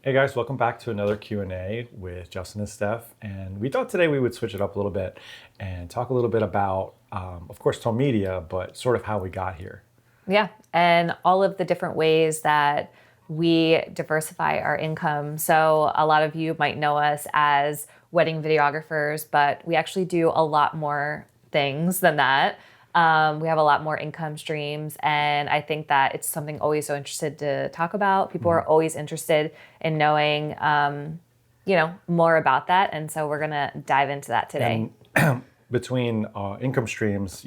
Hey guys, welcome back to another Q&A with Justin and Steph. And we thought today we would switch it up a little bit and talk a little bit about, of course, ToneMedia, but sort of how we got here. Yeah, and all of the different ways that we diversify our income. So a lot of you might know us as wedding videographers, but we actually do a lot more things than that. We have a lot more income streams, and I think that it's something always so interested to talk about. People are always interested in knowing, more about that, and so we're gonna dive into that today. And between income streams,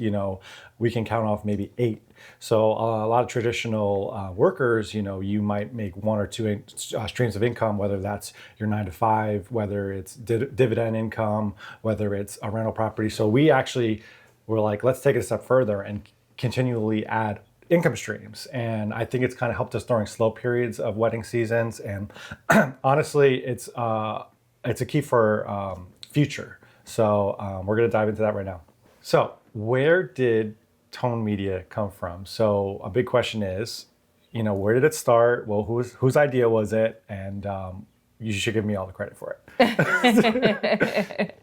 we can count off maybe 8. So a lot of traditional workers, you might make 1 or 2 streams of income, whether that's your 9 to 5, whether it's dividend income, whether it's a rental property. So we're like, let's take it a step further and continually add income streams. And I think it's kind of helped us during slow periods of wedding seasons. And honestly, it's a key for future. So we're going to dive into that right now. So where did ToneMedia come from? So a big question is, where did it start? Well, whose idea was it? And you should give me all the credit for it.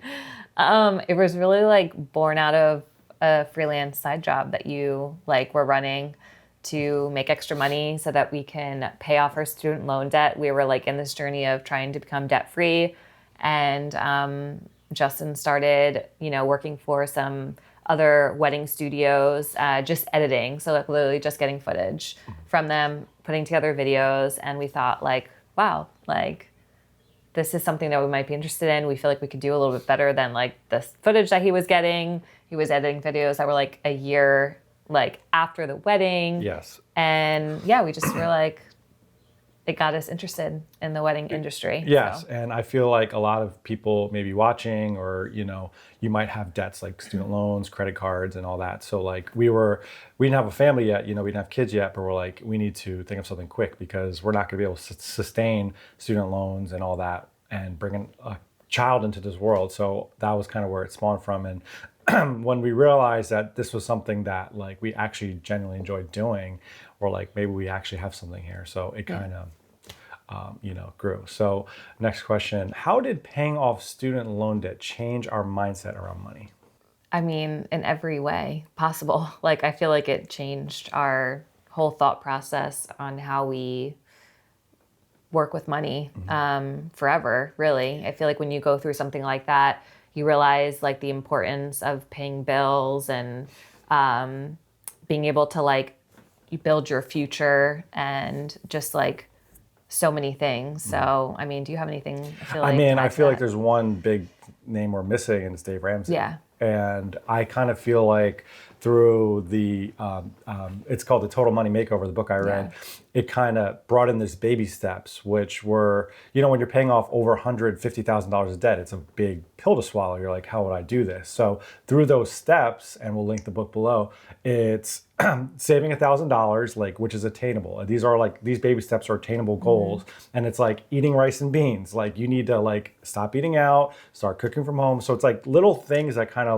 It was really born out of a freelance side job that you were running to make extra money so that we can pay off our student loan debt. We were in this journey of trying to become debt free, and Justin started, working for some other wedding studios, just editing. So literally just getting footage from them, putting together videos. And we thought wow, this is something that we might be interested in. We feel like we could do a little bit better than the footage that he was getting. He was editing videos that were a year after the wedding. Yes. And yeah, we just were it got us interested in the wedding industry. Yes, so. And I feel like a lot of people may be watching, or you might have debts like student loans, credit cards, and all that. So we didn't have a family yet, we didn't have kids yet, but we're we need to think of something quick because we're not going to be able to sustain student loans and all that and bring a child into this world. So that was kind of where it spawned from. And when we realized that this was something that we actually genuinely enjoyed doing, or maybe we actually have something here. So it kind of grew. So next question, how did paying off student loan debt change our mindset around money? I mean, in every way possible. I feel like it changed our whole thought process on how we work with money forever, really. I feel like when you go through something like that, you realize the importance of paying bills and being able to you build your future and just so many things. So, I mean, do you have anything? I feel like there's one big name we're missing, and it's Dave Ramsey. Yeah. And I kind of feel like through the, it's called The Total Money Makeover, the book I read, it kind of brought in this baby steps, which were, when you're paying off over $150,000 of debt, it's a big pill to swallow. You're like, how would I do this? So through those steps, and we'll link the book below, it's saving $1,000, which is attainable. These are these baby steps are attainable goals. And it's eating rice and beans. You need to stop eating out, start cooking from home. So it's little things that kind of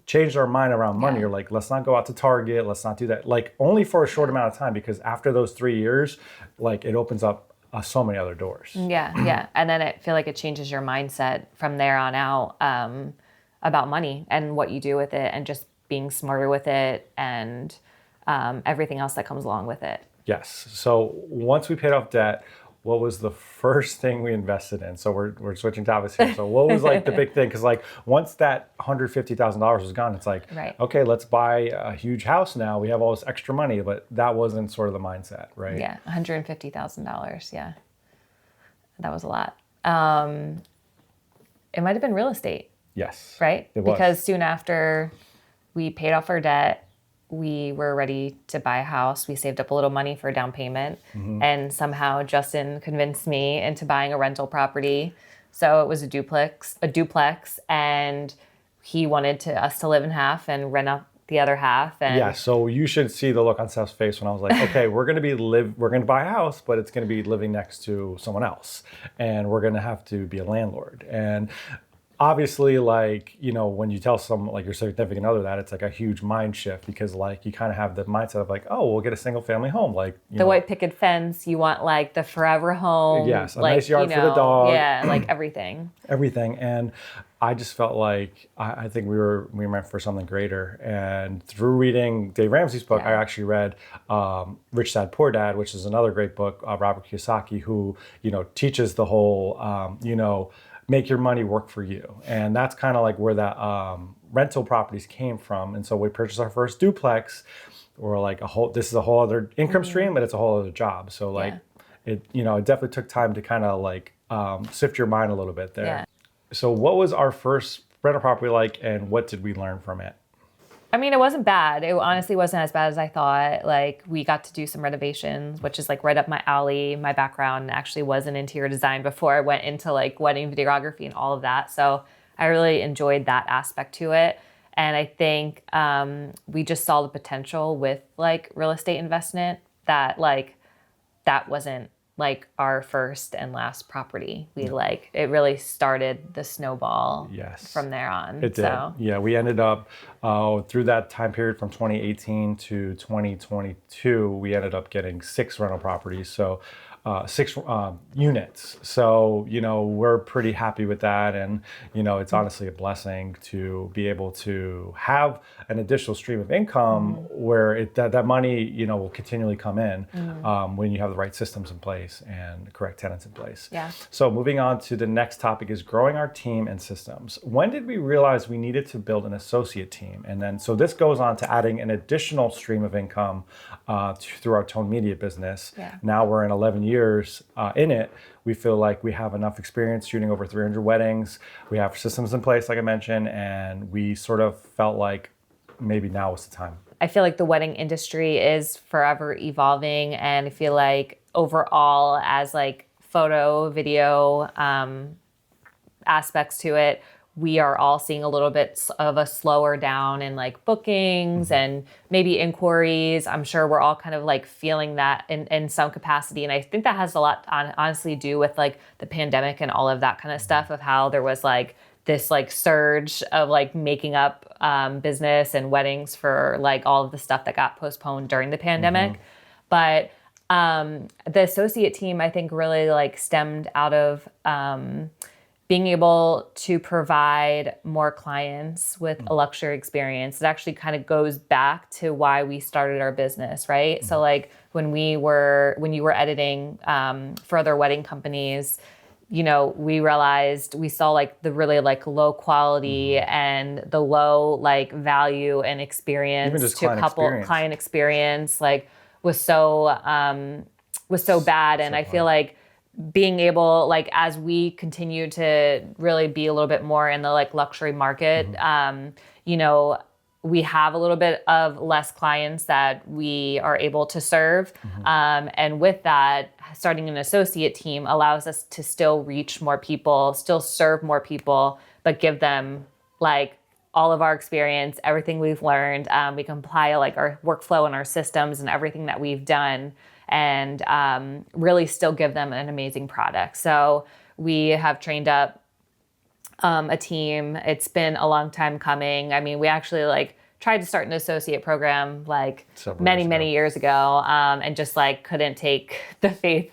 changed our mind around money. You're let's not go out to Target. Let's not do that. Only for a short amount of time, because after those 3 years, it opens up so many other doors. Yeah. And then I feel like it changes your mindset from there on out about money and what you do with it, and just being smarter with it, and everything else that comes along with it. Yes. So once we paid off debt, what was the first thing we invested in? So we're switching topics here. So what was the big thing? Because once that $150,000 was gone, it's right. Okay, let's buy a huge house now. We have all this extra money, but that wasn't sort of the mindset, right? Yeah, $150,000. Yeah, that was a lot. It might have been real estate. Yes. Right? It was. Because soon after we paid off our debt, we were ready to buy a house. We saved up a little money for a down payment, and somehow Justin convinced me into buying a rental property. So it was a duplex, and he wanted us to live in half and rent out the other half. And yeah, so you should see the look on Steph's face when I was okay, we're going to buy a house, but it's going to be living next to someone else, and we're going to have to be a landlord. And obviously, like, when you tell someone like your significant other that, it's like a huge mind shift because like you kind of have the mindset of like, oh, we'll get a single family home, like The white picket fence, you want like the forever home. yes, a like, nice yard for the dog. Yeah, like everything. Everything. And I just felt like I think we meant for something greater. And through reading Dave Ramsey's book, I actually read Rich Dad Poor Dad, which is another great book, Robert Kiyosaki, who teaches the whole make your money work for you. And that's kind of like where that rental properties came from. And so we purchased our first duplex, or like this is a whole other income stream, but it's a whole other job. So like it definitely took time to kind of like sift your mind a little bit there. Yeah. So what was our first rental property like, and what did we learn from it? I mean, it wasn't bad. It honestly wasn't as bad as I thought. Like, we got to do some renovations, which is like right up my alley. My background actually was in interior design before I went into like wedding videography and all of that. So I really enjoyed that aspect to it. And I think we just saw the potential with like real estate investment that wasn't like our first and last property. We it really started the snowball from there on. It did. So. Yeah, we ended up through that time period from 2018 to 2022, we ended up getting 6 rental properties. So 6 units. So, we're pretty happy with that. And, it's honestly a blessing to be able to have an additional stream of income where that money, will continually come in when you have the right systems in place and the correct tenants in place. Yeah. So moving on to the next topic is growing our team and systems. When did we realize we needed to build an associate team? And then, so this goes on to adding an additional stream of income through our ToneMedia business. Yeah. Now we're in 11 years in it. We feel like we have enough experience shooting over 300 weddings. We have systems in place, like I mentioned, and we sort of felt like maybe now was the time. I feel like the wedding industry is forever evolving, and I feel like overall, as like photo, video aspects to it, we are all seeing a little bit of a slower down in like bookings and maybe inquiries. I'm sure we're all kind of like feeling that in some capacity. And I think that has a lot honestly do with like the pandemic and all of that kind of stuff, of how there was like this like surge of like making up business and weddings for like all of the stuff that got postponed during the pandemic. But the associate team, I think, really like stemmed out of being able to provide more clients with a luxury experience. It actually kind of goes back to why we started our business, right? So like when you were editing for other wedding companies, we realized we saw like the really like low quality and the low like value and experience even just client experience like was so bad. And I feel like being able, like, as we continue to really be a little bit more in the like luxury market, we have a little bit of less clients that we are able to serve. And with that, starting an associate team allows us to still reach more people, still serve more people, but give them like all of our experience, everything we've learned. We can apply like our workflow and our systems and everything that we've done, and really still give them an amazing product. So we have trained up a team. It's been a long time coming. I mean, we actually like tried to start an associate program like many years ago, and just like couldn't take the faith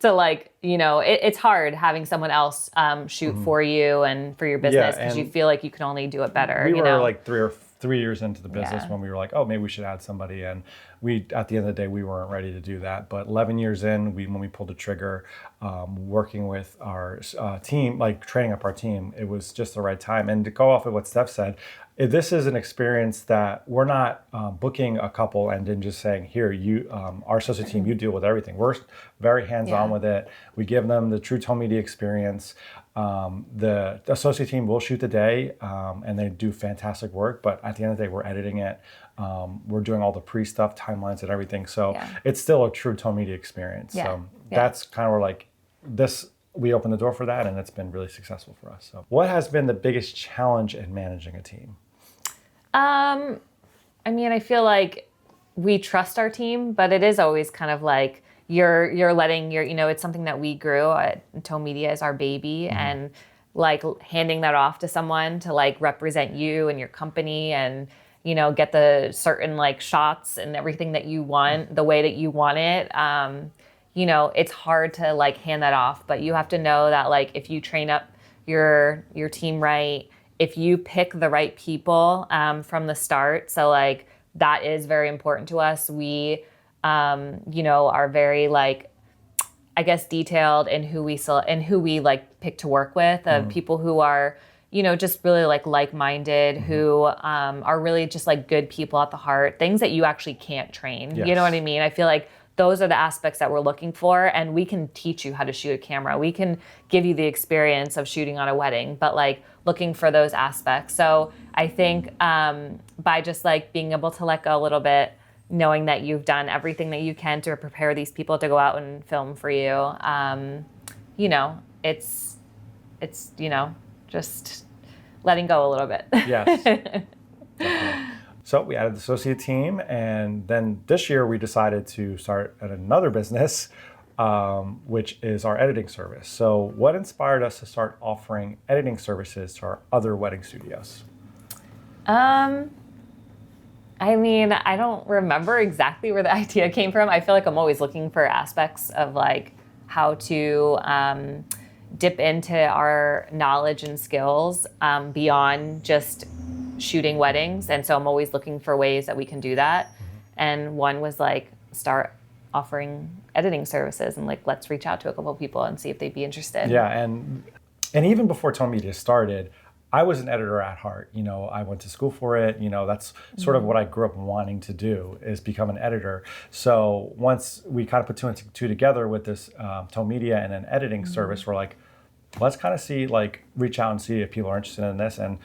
to like, it's hard having someone else shoot for you and for your business, because you feel like you can only do it better. We were like 3 years into the business when we were like, oh, maybe we should add somebody. And we, at the end of the day, we weren't ready to do that. But 11 years in, when we pulled the trigger, working with our team, like training up our team, it was just the right time. And to go off of what Steph said, this is an experience that we're not booking a couple and then just saying, here, you, our associate team, you deal with everything. We're very hands-on with it. We give them the true ToneMedia experience. The associate team will shoot the day, and they do fantastic work. But at the end of the day, we're editing it. We're doing all the pre-stuff, timelines, and everything. So it's still a true ToneMedia experience. So that's kind of where like this, we opened the door for that, and it's been really successful for us. So what has been the biggest challenge in managing a team? I mean, I feel like we trust our team, but it is always kind of like you're letting it's something that we grew. ToneMedia is our baby, and like handing that off to someone to like represent you and your company and, you know, get the certain like shots and everything that you want the way that you want it. You know, it's hard to like hand that off, but you have to know that like if you train up your team right, if you pick the right people from the start, so like that is very important to us. We, you know, are very like, I guess, detailed in who we like pick to work with, people who are, you know, just really like-minded, who are really just like good people at the heart, things that you actually can't train. Yes. You know what I mean? I feel like those are the aspects that we're looking for, and we can teach you how to shoot a camera. We can give you the experience of shooting on a wedding, but like looking for those aspects. So I think by just like being able to let go a little bit, knowing that you've done everything that you can to prepare these people to go out and film for you, you know, it's you know, just letting go a little bit. Yes. Definitely. So we added the associate team, and then this year we decided to start another business, which is our editing service. So what inspired us to start offering editing services to our other wedding studios? I mean, I don't remember exactly where the idea came from. I feel like I'm always looking for aspects of like how to dip into our knowledge and skills beyond just shooting weddings. And so I'm always looking for ways that we can do that. And one was like start offering editing services and like, let's reach out to a couple of people and see if they'd be interested. Yeah, and even before ToneMedia started, I was an editor at heart. You know, I went to school for it. You know, that's sort of what I grew up wanting to do, is become an editor. So once we kind of put two and two together with this ToneMedia and an editing service, we're like, let's kind of see, like, reach out and see if people are interested in this. And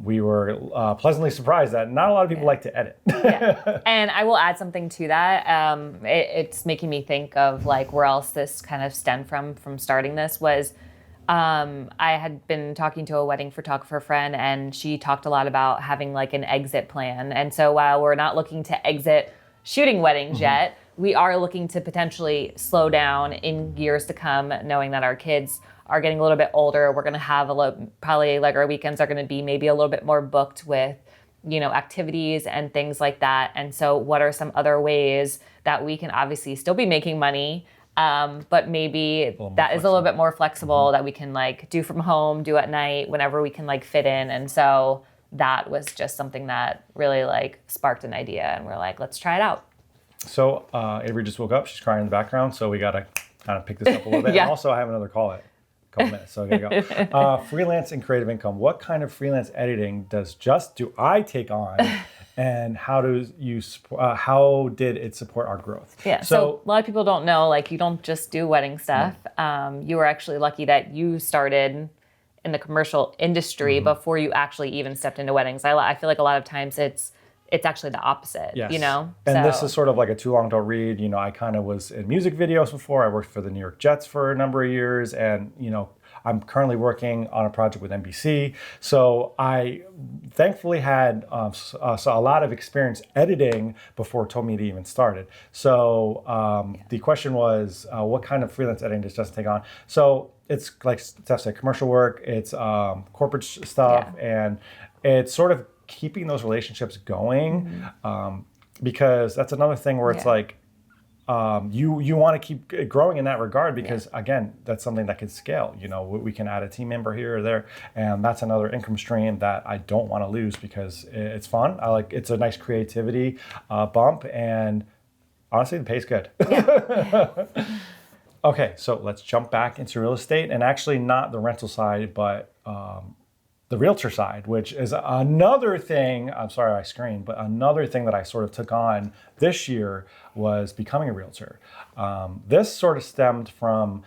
we were pleasantly surprised that not a lot of people like to edit. Yeah. And I will add something to that. It's making me think of like where else this kind of stemmed from starting this was I had been talking to a wedding photographer friend, and she talked a lot about having like an exit plan. And so while we're not looking to exit shooting weddings yet, we are looking to potentially slow down in years to come, knowing that our kids are getting a little bit older. We're going to have probably like our weekends are going to be maybe a little bit more booked with, you know, activities and things like that. And so what are some other ways that we can obviously still be making money, but maybe that is a little bit more flexible that we can like do from home, do at night, whenever we can like fit in. And so that was just something that really like sparked an idea, and we're like, let's try it out. So Avery just woke up. She's crying in the background, so we got to kind of pick this up a little bit. Yeah. And also I have another call at a couple minutes, so I got to go. Freelance and creative income. What kind of freelance editing do I take on? And how did it support our growth? Yeah, so a lot of people don't know, like, you don't just do wedding stuff. You were actually lucky that you started in the commercial industry before you actually even stepped into weddings. I feel like a lot of times it's actually the opposite, yes. You know? And this is sort of like a too long to read. You know, I kind of was in music videos before. I worked for the New York Jets for a number of years, and, you know, I'm currently working on a project with NBC. So I thankfully had a lot of experience editing before ToneMedia even started. So the question was, what kind of freelance editing does Justin take on? So it's like Steph said, commercial work, it's corporate stuff, and it's sort of keeping those relationships going, because that's another thing where it's like, you want to keep growing in that regard, because again, that's something that can scale. You know, we can add a team member here or there, and that's another income stream that I don't want to lose because it's fun. It's a nice creativity bump, and honestly, the pay's good. Yeah. Okay, so let's jump back into real estate, and actually not the rental side, but the realtor side, which is another thing. I'm sorry I screamed, but another thing that I sort of took on this year was becoming a realtor. This sort of stemmed from,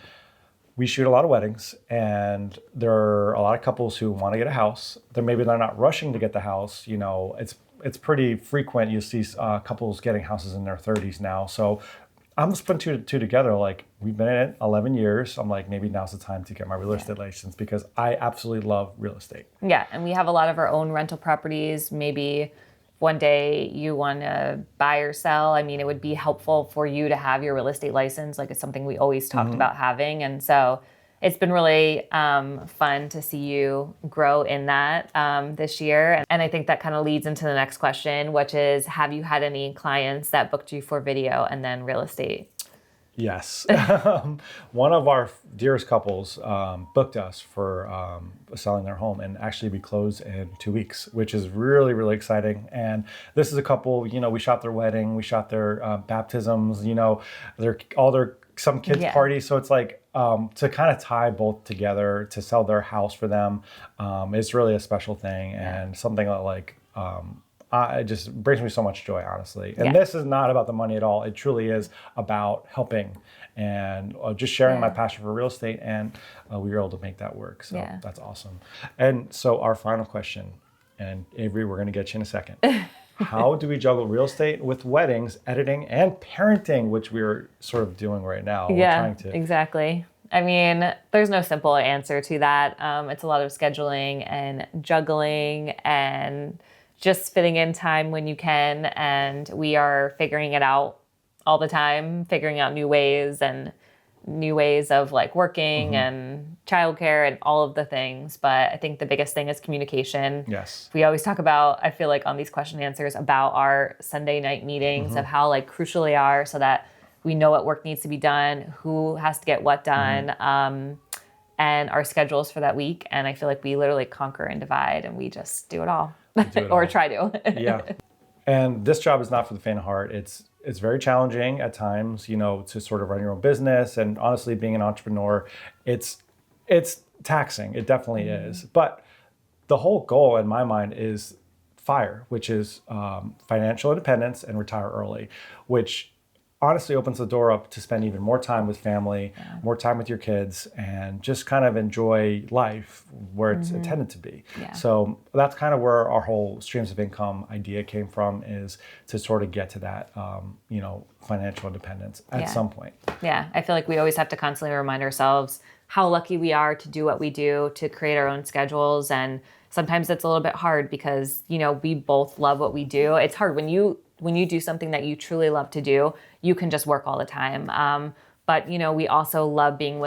we shoot a lot of weddings, and there are a lot of couples who want to get a house. They're not rushing to get the house. You know, it's pretty frequent. You see couples getting houses in their 30s now. So I'm just putting two together. Like, we've been in it 11 years. I'm like, maybe now's the time to get my real estate license, because I absolutely love real estate. Yeah, and we have a lot of our own rental properties. Maybe one day you want to buy or sell. I mean, it would be helpful for you to have your real estate license. Like, it's something we always talked about having. And so it's been really fun to see you grow in that this year. And I think that kind of leads into the next question, which is, have you had any clients that booked you for video and then real estate? Yes. One of our dearest couples booked us for selling their home, and actually we close in 2 weeks, which is really, really exciting. And this is a couple, we shot their wedding, we shot their baptisms, some kids' parties. So it's like to kind of tie both together to sell their house for them is really a special thing, and something that it just brings me so much joy, honestly. And this is not about the money at all. It truly is about helping and just sharing my passion for real estate. And we were able to make that work. So that's awesome. And so our final question, and Avery, we're going to get you in a second. How do we juggle real estate with weddings, editing, and parenting, which we're sort of doing right now? Yeah, exactly. I mean, there's no simple answer to that. It's a lot of scheduling and juggling and just fitting in time when you can. And we are figuring it out all the time, figuring out new ways of like working and childcare and all of the things. But I think the biggest thing is communication. Yes. We always talk about, I feel like on these question and answers, about our Sunday night meetings of how like crucial they are so that we know what work needs to be done, who has to get what done, and our schedules for that week. And I feel like we literally conquer and divide, and we just do it all. Or try to. Yeah. And this job is not for the faint of heart. It's very challenging at times, to sort of run your own business. And honestly, being an entrepreneur, it's taxing. It definitely is. But the whole goal in my mind is FIRE, which is financial independence and retire early, which honestly opens the door up to spend even more time with family, more time with your kids, and just kind of enjoy life where it's intended to be. Yeah. So that's kind of where our whole streams of income idea came from, is to sort of get to that, financial independence at some point. Yeah, I feel like we always have to constantly remind ourselves how lucky we are to do what we do, to create our own schedules. And sometimes it's a little bit hard because, we both love what we do. It's hard when you do something that you truly love to do, you can just work all the time. But, we also love being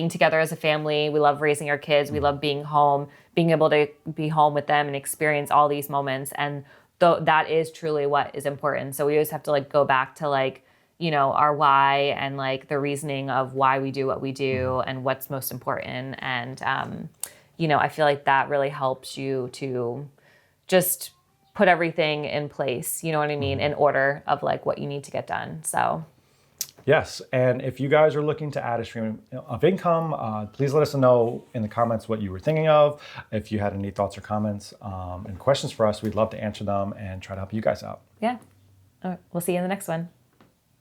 together as a family. We love raising our kids. We love being home, being able to be home with them and experience all these moments. And that is truly what is important. So we always have to go back to our why and the reasoning of why we do what we do and what's most important. And, I feel like that really helps you to just put everything in place, you know what I mean, in order of what you need to get done. So yes, and if you guys are looking to add a stream of income, please let us know in the comments what you were thinking of. If you had any thoughts or comments and questions for us, we'd love to answer them and try to help you guys out. Yeah. All right. We'll see you in the next one.